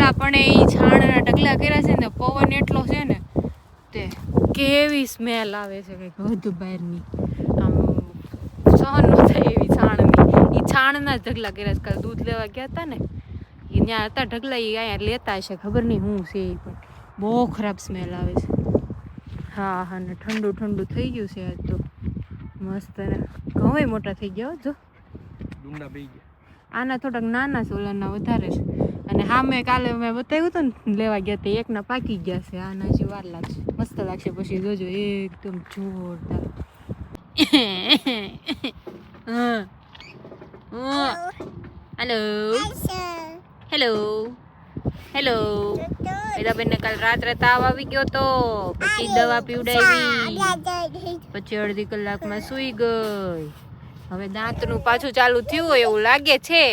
ઢગલા પણ એ છાણના ઢગલા કર્યા છે ને, પવન એટલો છે ને તે કેવી સ્મેલ આવે છે કંઈક વધુ બહારની, આમ સહન ન થાય એવી છાણની. એ છાણના જ ઢગલા કર્યા છે. કાલે દૂધ લેવા ગયા હતા ને એ ત્યાં હતા ઢગલા, એ અહીંયા લેતા હશે, ખબર નહીં શું છે એ, પણ બહુ ખરાબ સ્મેલ આવે છે. હા હા, ને ઠંડુ ઠંડુ થઈ ગયું છે આજ તો મસ્ત. ને ઘઉં મોટા થઈ ગયા જો, આના થોડાક નાના છે, ઓલાના વધારે છે. અને હા, મેં કાલે મેં બતાવ્યું હતું ને લેવા ગયા તે એકના પાકી ગયા છે, આના હજી વાર લાગશે, મસ્ત લાગશે પછી જોજો, એકદમ જોરદાર. Hello hello hello. વેદાબેનને કાલ રાત્રે તાવ આવી ગયો તો, પછી દવા પીવડાવી, પછી અડધી કલાકમાં સૂઈ ગઈ. હવે દાંતનું પાછું ચાલુ થયું હોય એવું લાગે છે.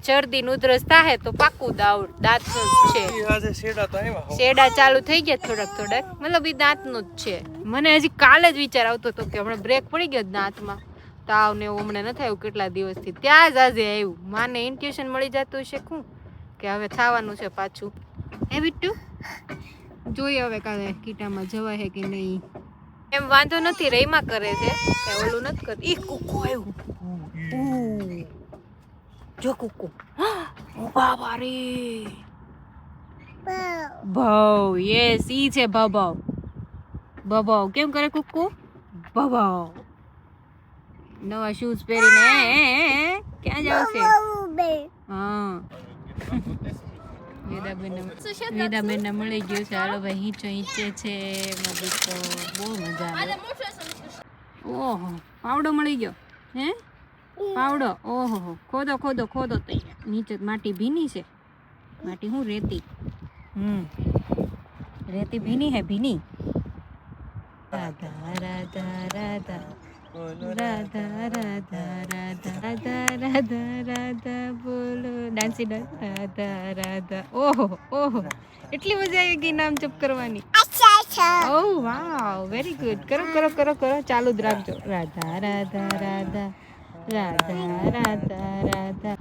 શરદી ઉધરસ થાય તો પાકું દાંત છે. શેડા ચાલુ થઈ ગયા થોડાક, મતલબ એ દાંતનું જ છે. મને હજી કાલે જ વિચાર આવતો હતો કે હમણાં બ્રેક પડી ગયો દાંતમાં, તાવ ને એવું હમણાં નથી આવ્યું કેટલા દિવસથી, ત્યાં જ આજે આવ્યું. માને ઇન્ટ્યુશન મળી જતું હશે શું કે હવે થવાનું છે પાછું. હે બિટ્ટુ, જોઈએ હવે કાલે કીટામાં જવાય છે કે નહીં. એમ વાંધો નથી, રહીમાં કરે છે કે ઓલું નથી કરતી. ઈ કુકુ આવ્યું, જો કુકુ, બાબા રે, ભાવ, યસ ઈ છે ભાવ. ભાવ કેમ કરે કુકુ? ભાવ. નવા શૂઝ પહેરીને ક્યાં જાવ છે? હા, વેદાબેન મળી ગયું છે. હાલો ભાઈ, હિંચે છે, બહુ મજા આવે. ઓહો, પાવડો મળી ગયો હે? પાવડો, ઓહો, ખોદો તૈયાર. નીચે માટી ભીની છે, માટી હું રેતી, રેતી ભીની હે, ભીની. રાધા રાધા રાધા રાધા રાધા રાધા રાધા રાધા બોલો, ડાન્સી રાધા રાધા. ઓહો, એટલી મજા આવી ગઈ નામ જપ કરવાની. ઓહ વાવ, વેરી ગુડ. કરો, ચાલુ જ રાખજો. રાધા રાધા રાધા રાધા રાધા રાધા.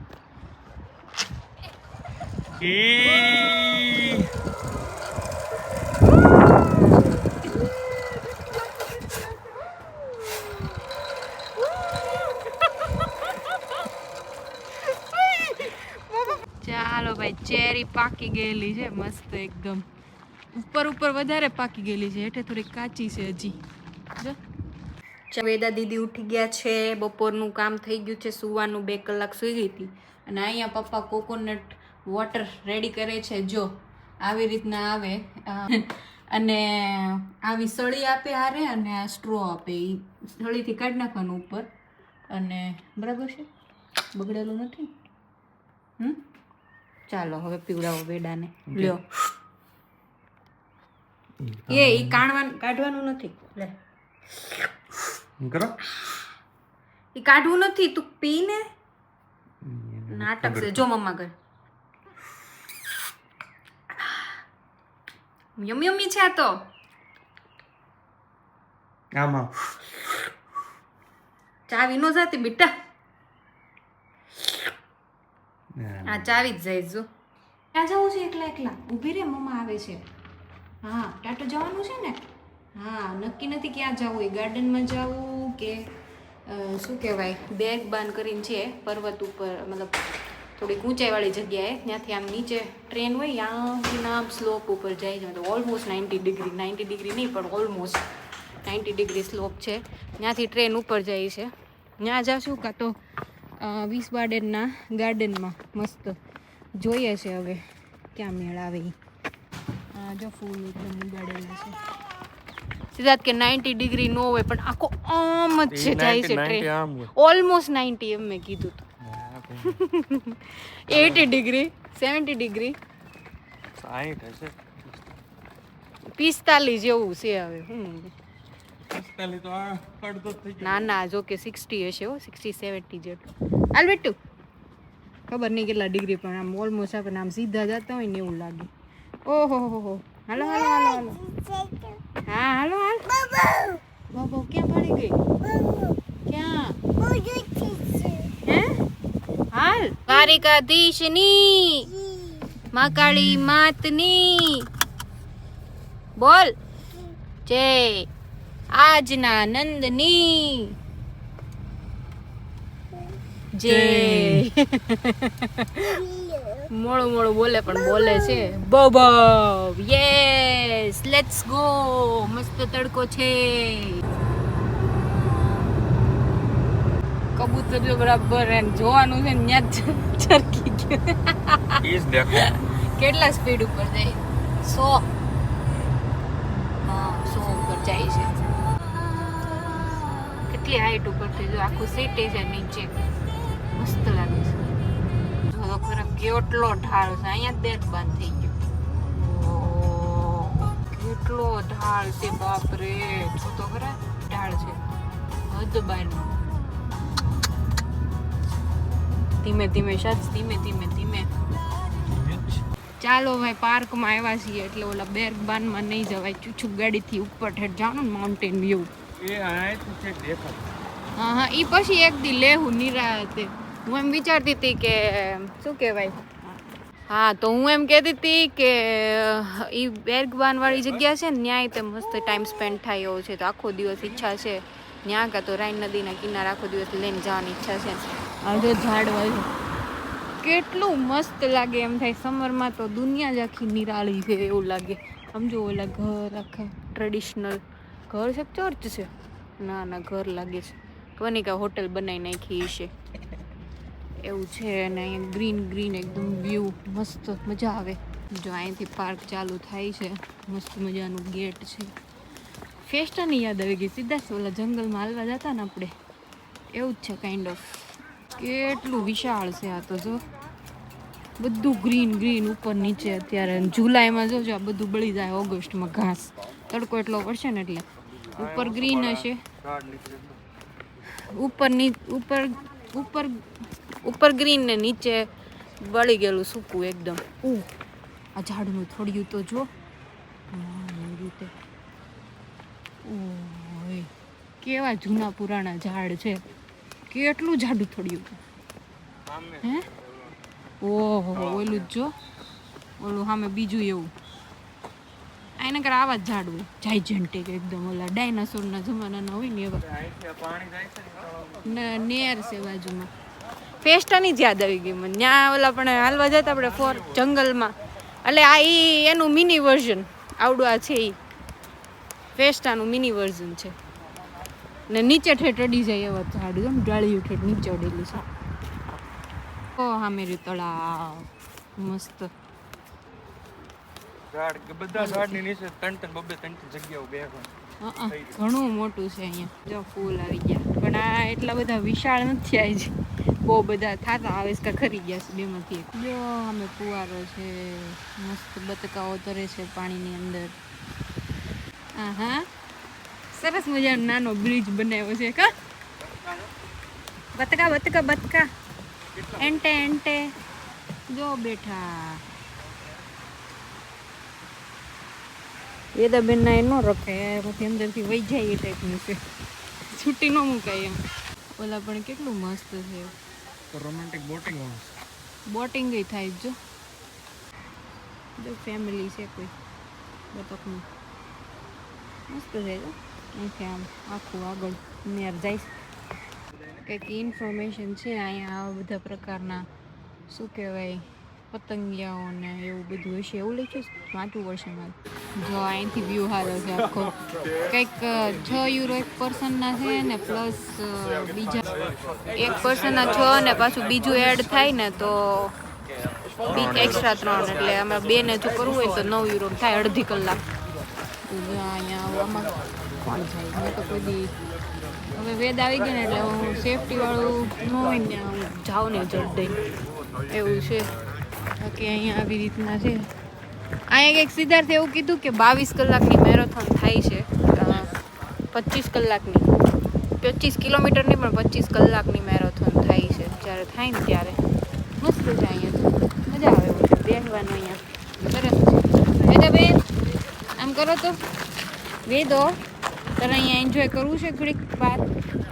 ચાલો ભાઈ, ચેરી પાકી ગયેલી છે મસ્ત એકદમ. ઉપર વધારે પાકી ગયેલી છે, હેઠે થોડી કાચી છે હજી. જો વેદા દીદી ઉઠી ગયા છે, બપોરનું કામ થઈ ગયું છે, સુવાનું 2 કલાક સુઈ ગઈ હતી. અને અહીંયા પપ્પા કોકોનટ વોટર રેડી કરે છે. જો આવી રીતના આવે, અને આવી સળી આપે હારે, અને આ સ્ટ્રો આપે. એ સળીથી કાઢી નાખવાનું ઉપર, અને બરાબર છે, બગડેલું નથી. ચાલો હવે પીવડાવો વેડાને. લ્યો, એ કાઢવાનું નથી, લે એ કાઢવું નથી, તું પીને. નાટક છે જો મમ્મા કર. યમી છે આ તો. આમાં ચાવી નો જાતી બેટા, આ ચાવી જ જાય. જો ક્યાં જવું છે? એકલા ઊભી રે, મમ્મા આવે છે. હા, ટાટો જવાનું છે ને? હા, નક્કી નથી ક્યાં જવું, એ ગાર્ડનમાં જવું કે શું કહેવાય, બેગ બાંધ કરીને છે પર્વત ઉપર, મતલબ થોડીક ઊંચાઈવાળી જગ્યાએ. ત્યાંથી આમ નીચે ટ્રેન હોય, ત્યાંથી આમ સ્લોપ ઉપર જાય છે. તો ઓલમોસ્ટ 90 ડિગ્રી નહીં, પણ ઓલમોસ્ટ 90 ડિગ્રી સ્લોપ છે. ત્યાંથી ટ્રેન ઉપર જાય છે. ત્યાં જશું કાં તો 20 ગાર્ડનના ગાર્ડનમાં. મસ્ત જોઈએ છે હવે ક્યાં મેળ આવે. જો ફૂલ એકદમ ઉગાડેલા છે. સિદ્ધાર્થ કે 90 ડિગ્રી નો હોય, પણ આખો આમ જ છે, જાય છે ટ્રેન. ઓલમોસ્ટ 90 એમ મેં કીધું હતું. 80 ડિગ્રી, 70 ડિગ્રી, 45 જેવું છે હવે. ના જો કે 60 હશે, 60-70 જેટલું. હાલ બેટું, ખબર નહીં કેટલા ડિગ્રી, પણ આમ ઓલમોસ્ટ આપણે આમ સીધા જતા હોય ને એવું લાગે. ઓહો, હાલો. હા હાલો, બાબો ક્યાં પડી ગઈ? ક્યાં? હે? હાલ દ્વારિકાધીશની માં કાળી માતની બોલ જય આજના નંદની જય મોળું મોળું બોલે પણ બોલે છે બબ યસ લેટ્સ ગો મસ્ત તડકો છે કબૂતર જો બરાબર એમ જોવાનું છે ને ન્યા ચરકી ગયું ઈસ દેખો કેટલા સ્પીડ ઉપર જાય 100 ઉપર જાય છે કેટલી હાઈટ ઉપરથી જો આખું સીટી છે નીચે મસ્ત લાગે છે જો ખરા કેટલો ઢાળ છે અહીંયા બેટ બંધ થઈ ગયો કેટલો ઢાળ છે બાપ રે જો તો ખરા ઢાળ છે હદ બાયનો ધીમે ધીમે શાજ ધીમે ધીમે ધીમે ચાલો ભાઈ પાર્કમાં આવ્યા છીએ એટલે ઓલા બેરબાનમાં નહીં જવાય ચૂચુક ગાડીથી ઉપર ઠેઠ જવાનું ને માઉન્ટેન વ્યૂ હા એ પછી એક દી લેવું નિરાતે હું એમ વિચારતી હતી કે શું કહેવાય હા તો હું એમ કહેતી હતી કે એ બેરબાન વાળી જગ્યા છે ને ત્યાં તે મસ્ત ટાઈમ સ્પેન્ડ થાય એવો છે તો આખો દિવસ ઈચ્છા છે ત્યાં કાં તો રાઈન નદીના કિનારે આખો દિવસ લઈને જવાની ઈચ્છા છે આ જો ઝાડવા છે કેટલું મસ્ત લાગે એમ થાય સમરમાં તો દુનિયા જ આખી નિરાળી છે એવું લાગે સમજો ઓલા ઘર આખા ટ્રેડિશનલ ઘર છે ચર્ચ છે ના ના ઘર લાગે છે કોની કા હોટલ બનાવી નાખી છે એવું છે અને અહીંયા ગ્રીન ગ્રીન એકદમ વ્યૂ મસ્ત મજા આવે જો અહીંથી પાર્ક ચાલુ થાય છે મસ્ત મજાનું ગેટ છે ફેસ્ટાની યાદ આવી ગઈ સીધા જ ઓલા જંગલમાં હાલવા જતા ને આપણે એવું જ છે કાઇન્ડ ઓફ કેટલું વિશાળ છે આ તો જો બધું ગ્રીન ગ્રીન ઉપર નીચે અત્યારે જુલાઈમાં જો આ બધું બળી જાય ઓગસ્ટમાં ઘાસ તડકો એટલો પડશે ને એટલે ઉપર ગ્રીન હશે ઉપર ગ્રીન ને નીચે બળી ગયેલું સૂકું એકદમ આ ઝાડનું થોડ્યું તો જો એવી રીતે ઓય કેવા જૂના પુરાણા ઝાડ છે કેટલું જાડું થોડ્યું હે ઓહો ઓલું જ જો ઓલું સામે બીજું એવું આના કર આવા જ ઝાડ હોય જાયજેન્ટિક એકદમ ઓલા ડાયનાસોરના જમાનાના હોય ને એવા નેર છે બાજુમાં ફેસ્ટાની જ યાદ આવી ગઈ મને ત્યાં ઓલા પણ હાલવા જતા આપણે ફોર જંગલમાં એટલે આ એનું મિની વર્ઝન આવડું આ છે એ ફેસ્ટાનું મિની વર્ઝન છે ને નીચે ઠેઠ અડી જાય એવા ઝાડ એમ ડાળીયું ઠેઠ નીચે અડેલું છે ઓ હા મેરી તળાવ મસ્ત ઝાડ કે બધા ઝાડની નીચે ત્રણ જગ્યાઓ બેસવાનું ઘણું મોટું છે અહીંયા જો ફૂલ આવી ગયા પણ આ એટલા બધા વિશાળ નથી આવી છે બહુ બધા થાતા આવે છે ખરી ગયા છે બેમાંથી એક જો અમે ફુવારો છે મસ્ત બતકાઓ તરે છે પાણીની અંદર હા સરસ મજાનો નાનો બ્રિજ બનાવ્યો છે કા બતકા બતકા બતકા એન્ટે એન્ટે જો બેઠા વેદાબેન ના એ ન રખે પછી અંદરથી વહી જાય એ ટાઈપનું છે છૂટી ન મુકાય એમ ઓલા પણ કેટલું મસ્ત છે રોમેન્ટિક બોટિંગ ગઈ થાય જો ફેમિલી છે કોઈ બતકનું મસ્ત છે જો અહીંથી આમ આખું આગળ નેર જાય કંઈક ઇન્ફોર્મેશન છે અહીંયા આવા બધા પ્રકારના શું કહેવાય પતંગિયાઓ ને એવું બધું હશે એવું લખ્યું છે વાંચવું પડશે મારે જો અહીંથી વ્યૂ સારો છે આખો કંઈક €6 એક પર્સનના છે ને પ્લસ બીજા એક પર્સનના 6 ને પાછું બીજું એડ થાય ને તો એક્સ્ટ્રા 3 એટલે અમે બેને જો કરવું હોય તો €9 થાય અડધી કલાક અહીંયા આમાં કોણ થાય મેં તો કોઈ દી હવે વેદ આવી ગયા ને એટલે હું સેફટીવાળું ન હોય ને હું જાઉં ને જડ દઈ એવું છે બાકી અહીંયા આવી રીતના છે અહીંયા કંઈક સિદ્ધાર્થે એવું કીધું કે 22 કલાકની મેરેથોન થાય છે 25 કલાકની 25 કિલોમીટરની પણ 25 કલાકની મેરેથોન થાય છે જ્યારે થાય ને ત્યારે મસ્ત છે અહીંયા મજા આવે બેસવાનું અહીંયા સરસ વેદાબેન આમ કરો તો વેદો તારે અહીંયા એન્જોય કરવું છે ઘડીક વાર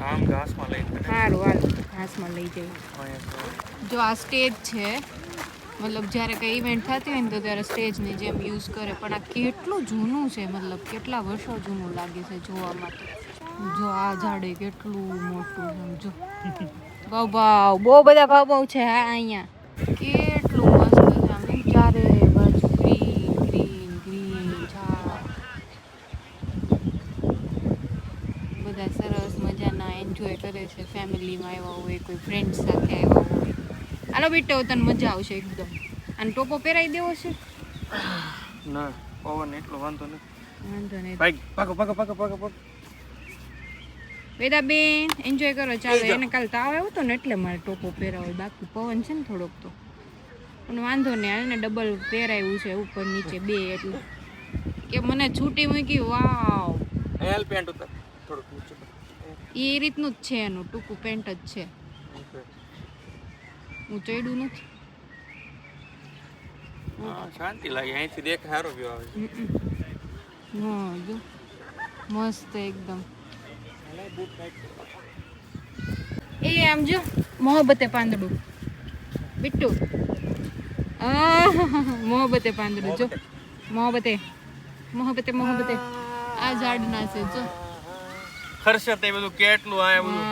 આમ ઘાસમાં લઈ સારું હાલ ઘાસમાં લઈ જઈએ જો આ સ્ટેજ છે મતલબ જ્યારે કંઈ ઇવેન્ટ થતી હોય ને તો ત્યારે સ્ટેજની જેમ યુઝ કરે, પણ આ કેટલું જૂનું છે, મતલબ કેટલા વર્ષો જૂનું લાગે છે જોવામાં. તો જો આ ઝાડે કેટલું મોટું છે, જો ભાવ બહુ બધા ભાવ છે હા અહીંયા. કેટલું મસ્ત છે આમ, ચારે બાજુ ગ્રીન ગ્રીન ગ્રીન ઝાડ. બધા સરસ મજાના એન્જોય કરે છે, ફેમિલીમાં આવ્યા હોય, કોઈ ફ્રેન્ડ સાથે આવ્યા હોય. હાલો બેટો તને મજા આવશે એકદમ. અને ટોપો પહેરાવી દેવો છે? ના પવન એટલો વાંધો નથી. વાંધો નહીં. ભાગ વેદા બેન એન્જોય કરો. ચાલો, એને કાલ તાવ આવ્યો તો ને એટલે મારે ટોપો પહેરાવો, બાકી પવન છે ને થોડોક તો પણ વાંધો નહીં. એને ડબલ પહેરાવ્યું છે ઉપર નીચે બે, એટલે કે મને છૂટી મૂકી. વાવ, એલ પેન્ટ ઉતાર થોડુંક નીચે. એ રીતનું જ છે એનું, ટૂંકું પેન્ટ જ છે, હું ચડ્યું નથી. હા શાંતિ લાગે, અહીંથી દેખ સારો વ્યૂ આવે છે. હા જો મસ્ત એકદમ. એ આમ જો મોહબ્બતે પાંદડું બિટ્ટુ, મોહબ્બતે પાંદડું જો, મોહબ્બતે મોહબ્બતે મોહબ્બતે આ ઝાડના છે જો. ખર્ચે તે બધું કેટલું આ બધું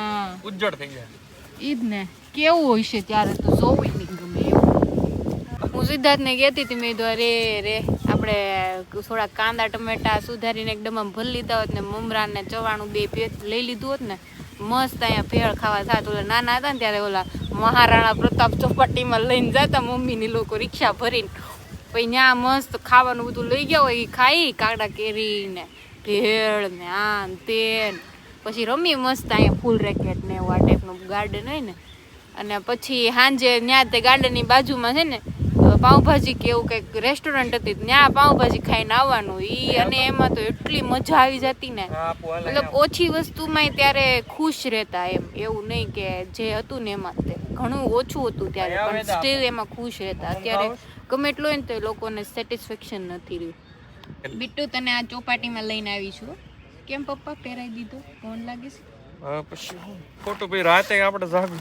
ઉજ્જડ થઈ જાય. ઈદ ને કેવું હોય છે ત્યારે તો જોવું નહીં ગમે એવું. હું સિદ્ધાર્થને કહેતી હતી, મેં કીધું અરે રે આપણે થોડા કાંદા ટમેટા સુધારીને એક ડબ્બામાં ભરી લીધા હોત ને મમરાન ને ચવાણું બે લઈ લીધું હોત ને, મસ્ત અહીંયા ભેળ ખાવા થાત. ઓલા નાના હતા ને ત્યારે ઓલા મહારાણા પ્રતાપ ચોપાટીમાં લઈને જતા મમ્મીની લોકો રિક્ષા ભરીને, પછી ત્યાં મસ્ત ખાવાનું બધું લઈ ગયા હોય, એ ખાઈ કાકડા કેરી ને ભેળ ને આ ને તે, પછી રમી મસ્ત અહીંયા ફૂલ રેકેટ ને એવું આ ટાઈપનું ગાર્ડન હોય ને. અને પછી સાંજે ત્યાં તે ગાર્ડનની બાજુમાં છે ને પાઉંભાજી કે એવું કંઈક રેસ્ટોરન્ટ હતી, ત્યાં પાઉંભાજી ખાઈને આવવાનું. ઈ અને એમાં તો એટલી મજા આવી જતી ને, મતલબ ઓછી વસ્તુમાં ત્યારે ખુશ રહેતા એમ, એવું નહીં કે જે હતું ને એમાં તે ઘણું ઓછું હતું ત્યારે, પણ સ્ટીલ એમાં ખુશ રહેતા. અત્યારે ગમે એટલું હોય ને તો એ લોકોને સેટિસ્ફેક્શન નથી રહ્યું. બિટ્ટુ તને આ ચોપાટીમાં લઈને આવીશું. કેમ પપ્પા પહેરાવી દીધો? કોણ લાગે છે? પછી ખોટું ભાઈ રાતે આપણે જાગું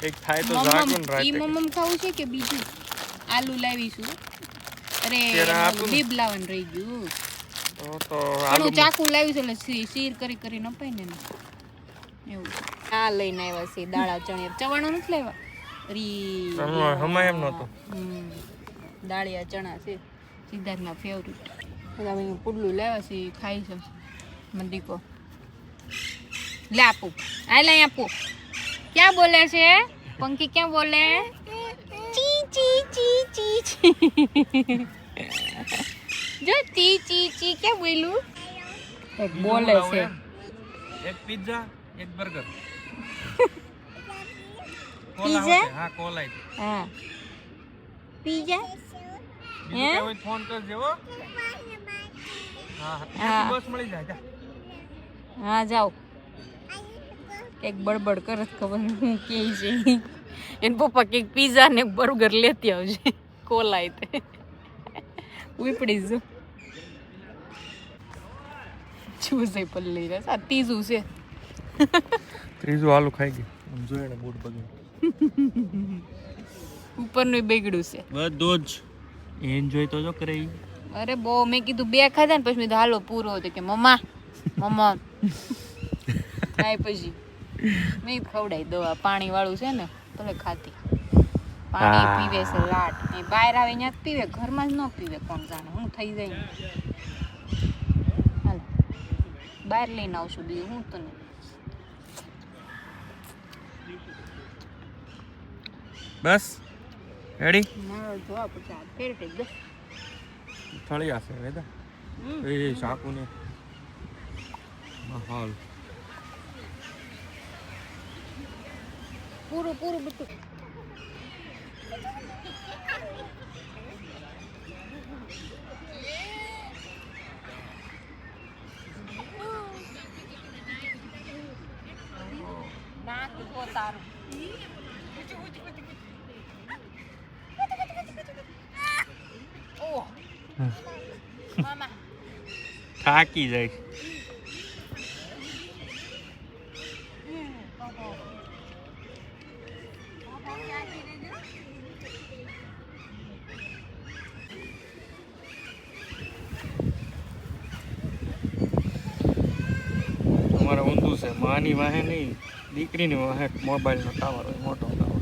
એક થાય તો જાગું રાતે. ઈ મમ્મ ખાવું છે કે બીજું? આલુ લાવીશું. અરે બીબ લાવવાનું રહી ગયું. તો આલુ ચાકુ લાવ્યું છે એટલે શીર કરી કરીને અપાય ને એવું. આ લઈને આવ્યા છે દાળા ચણિયા. ચવાણું નથી લાવ્યા. હમાય એમ નહોતો. દાળિયા ચણા છે સિદ્ધાર્થના ફેવરિટ. બધા પુડલું લાવ્યા છે, ખાઈ છે મંદીકો. લે આપું, આ લઈ આપું. ક્યાં બોલે છે પંખી? ક્યાં બોલે? ચી ચી ચી ચી ચી. જો ચી ચી ચી ક્યાં બોલ્યું? એક બોલે છે. એક પિઝા, એક બર્ગર. પિઝા? હા કોલાઈ. હા પિઝા. હે ફોન કરજે હો. હા બસ મળી જાય. હા જાઓ. એક બડબડ કરે ખબર નહીં હું કે છે. એને પપ્પા કંઈક પીઝા ને બર્ગર લેતી આવજે. કોલાય તે ઉપડી જો ચૂસે પલ્લી રે. આ ત્રીજું છે. ત્રીજું આલુ ખાઈ ગઈ. જોઈ ને બૂટ બગડ્યું. ઉપરનું બગડ્યું છે બધું જ. એન્જોય તો જો કરે. અરે બહુ. મેં કીધું બે ખાધા ને પછી મેં હાલો પૂરો હતો કે મમ્મા મમ્મા ખાય પછી મેં ખવડાવી દવા. પાણી વાળું છે ને ભલે ખાતી. પાણી પીવે છે લાટ. એ બહાર આવે ત્યાં જ પીવે, ઘરમાં જ ન પીવે. કોણ જાણે હું થઈ જાય. હાલ બહાર લઈને આવશું બીજું હું તને. બસ રેડી. મારો જોવા પછી આ ફેર થઈ ગયો. થળી આશે વેદા. એ સાકુ ને હાલ પૂરું પૂરું બધું. નાક જો તારું. ઓહ મામા થાકી જાય. છે, માની વાહે નહીં, દીકરીની વાહે મોબાઈલનો ટાવર હોય, મોટો ટાવર.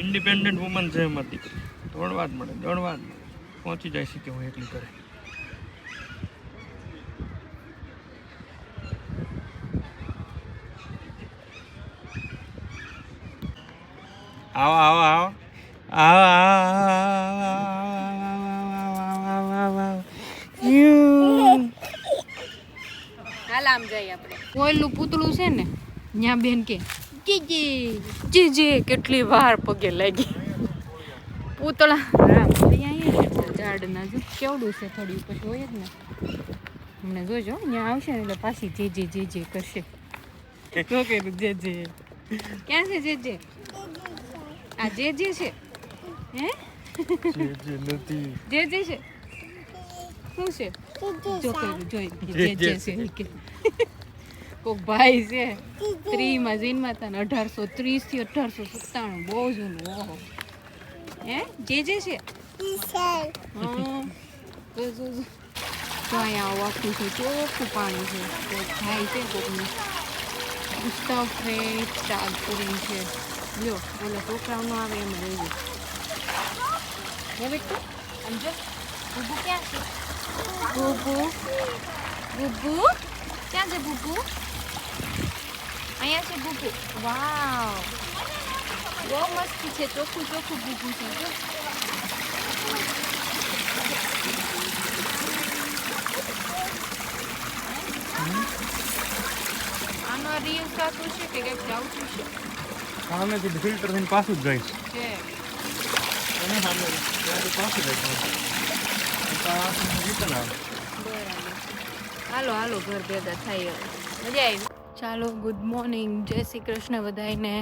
ઇન્ડિપેન્ડન્ટ વુમન છે એમાં દીકરી, દોડવા જ મળે, પહોંચી જાય છે કે હું એકલી કરે. આવો આવો આવો આવો હાલ આમ જઈએ આપણે. કોયલું પૂતળું છે ને ત્યાં બેન કે જીજે કેટલી વાર પગે લાગી. પૂતળા ઝાડના જો કેવડું છે, થોડી પછી હોય જ ને. મને જોજો ત્યાં આવશે ને એટલે પાછી જે કરશે. શું કર્યું જે ક્યાં છે જે આ જે છે હે જે છે શું છે જો કર્યું જોઈ જે છે કોક ભાઈ છે 3 માં જૈનમાં હતા ને 1830 થી 1897 બહુ જૂનું. ઓહો હે જે છે હા જો અહીંયા વાકું છે, ચોખ્ખું પાણી છે. કોક ભાઈ છે કોકનું ગુસ્તાવ ફ્રેશ શાક પૂરી છે. લ્યો ઓલો છોકરાઓનો આવે એમ રહેવું. હે બેટું આમ જો બુબુ ક્યાં છે? બુબુ ક્યાં છે? બુબુ અહીંયા છે. બુબુ વાવ બહુ મસ્ત છે, ચોખ્ખું બુબુ છે. જો આનો રિયલ સાચું છે કે કંઈક જાવતું છે? સામેથી ફિલ્ટર થઈને પાછું જ જઈશ છે અને સામે ત્યાંથી પાછું જઈશ. બરાબર હાલો ઘર ભેગા થાય મજા આવી. ચાલો ગુડ મોર્નિંગ, જય શ્રી કૃષ્ણ બધાને.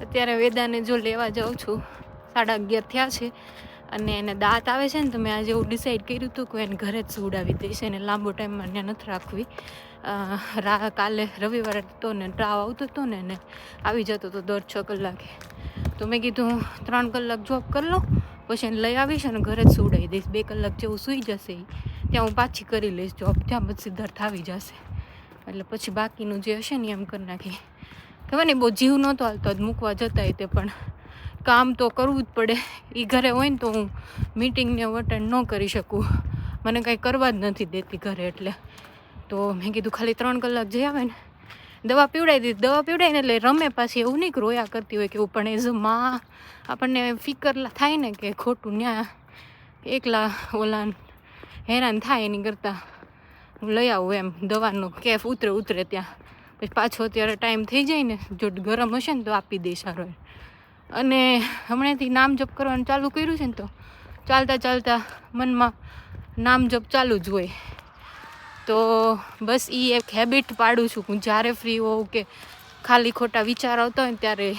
અત્યારે વેદાને જો લેવા જાઉં છું, 11:30 થયા છે અને એને દાંત આવે છે ને તો મેં આજે એવું ડિસાઈડ કર્યું હતું કે એને ઘરે જ સુવડાવી દઈશ. એને લાંબો ટાઈમમાં ત્યાં નથી રાખવી. કાલે રવિવારે તો ને ટ્રાવ આવતો હતો ને એને આવી જતો હતો દર 6 કલાકે. તો મેં કીધું 3 કલાક જોબ કરી લઉં પછી એને લઈ આવીશ અને ઘરે જ સુવડાવી દઈશ. 2 કલાક જેવું સૂઈ જશે ત્યાં હું પાછી કરી લઈશ જોબ, ત્યાં પછી સિદ્ધાર્થ આવી જશે એટલે પછી બાકીનું જે હશે ને એમ કરી નાખી. ખબર નહીં બહુ જીવ નહોતો હાલતો જ મૂકવા જતા તે, પણ કામ તો કરવું જ પડે. એ ઘરે હોય ને તો હું મીટિંગને અટેન્ડ ન કરી શકું, મને કાંઈ કરવા જ નથી દેતી ઘરે. એટલે તો મેં કીધું ખાલી 3 કલાક જઈ આવે ને દવા પીવડાવી દીધી. દવા પીવડાવીને એટલે રમે પાછી, એવું નહીં કે રોયા કરતી હોય કે એવું, પણ એઝ અ માં આપણને ફિકર થાય ને કે ખોટું ત્યાં એકલા ઓલા હેરાન થાય એની કરતાં લઈ આવું એમ. દવાનો કેફ ઉતરે ત્યાં પછી પાછો અત્યારે ટાઈમ થઈ જાય ને, જો ગરમ હશે ને તો આપી દઈ સારો. અને હમણાંથી નામ જપ કરવાનું ચાલુ કર્યું છે ને તો ચાલતા મનમાં નામ જપ ચાલુ જ હોય. તો બસ એ એક હેબિટ પાડું છું. હું જ્યારે ફ્રી હોઉં કે ખાલી ખોટા વિચાર આવતા હોય ત્યારે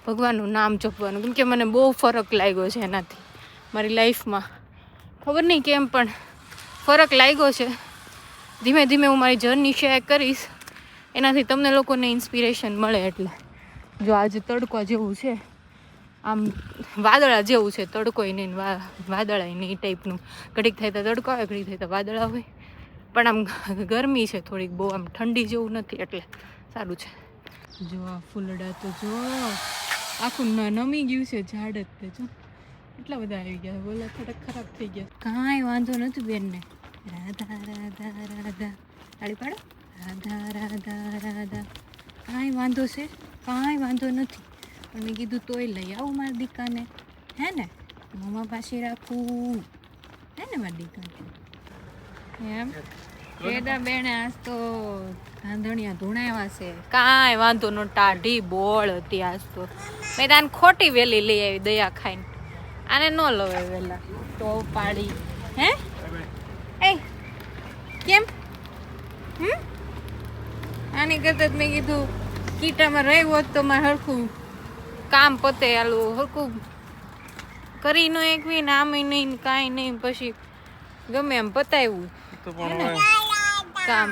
ભગવાનનું નામ જપવાનું, કેમ કે મને બહુ ફરક લાગ્યો છે એનાથી મારી લાઈફમાં. ખબર નહીં કેમ પણ ફરક લાગ્યો છે. ધીમે ધીમે હું મારી જર્ની શેર કરીશ, એનાથી તમને લોકોને ઇન્સ્પિરેશન મળે. એટલે જો આજે તડકો જેવું છે, આમ વાદળા જેવું છે, તડકોય નહીં વાદળાય નહીં, એ ટાઈપનું. ઘડીક થાય તો તડકો આવે, ઘડીક થાય તો વાદળા હોય, પણ આમ ગરમી છે થોડીક, બહુ આમ ઠંડી જેવું નથી એટલે સારું છે. જો આ ફૂલડા તો જો આખું નમી ગયું છે ઝાડ જ તે જો એટલા બધા આવી ગયા. બોલા થોડાક ખરાબ થઈ ગયા. કાંઈ વાંધો નથી બેનને. રાધા રાધા રાધા તાળી પાડો. રાધા રાધા રાધા કાંઈ વાંધો છે? કાંઈ વાંધો નથી, પણ મેં કીધું તોય લઈ આવું મારી દીકાને, હે ને મમ્મા પાસે રાખવું, હે ને મારી દીકાને એમ. વેદા બેને આજ તો ધાંધણિયા ધૂણાવ્યા છે. કાંઈ વાંધો ન, ટાઢી બોળ હતી આજ તો. મેં તાને ખોટી વેલી લઈ આવી દયા ખાઈને, આને ન લવાય વેલા તો પાડી. હે એ કેમ આની કરતા મેં કીધું કીટામાં રહી હોત તો મારે હરખું કામ પતે, આલું હરખું કરી ન એકવી ને આમ નહીં કાંઈ નહીં, પછી ગમે એમ પતાવ્યું કામ.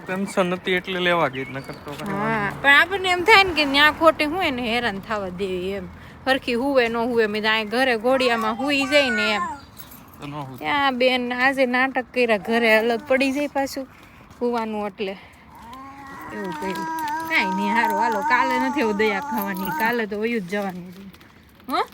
ટેન્શન નથી એટલે લેવા ગઈ ન કરતો. હા પણ આપણને એમ થાય ને કે ત્યાં ખોટે હોય ને હેરાન થવા દેવી એમ. હરખી હુવે ન હુવે, મેં ત્યાં ઘરે ઘોડિયામાં હુઈ જાય ને એમ. તો ન હું ત્યાં બેન આજે નાટક કર્યા, ઘરે અલગ પડી જાય પાછું હોવાનું, એટલે એવું કર્યું. કાંઈ નહીં, સારું હાલો, કાલે નથી આવું દયા ખાવાની, કાલે તો વયું જ જવાનું. હં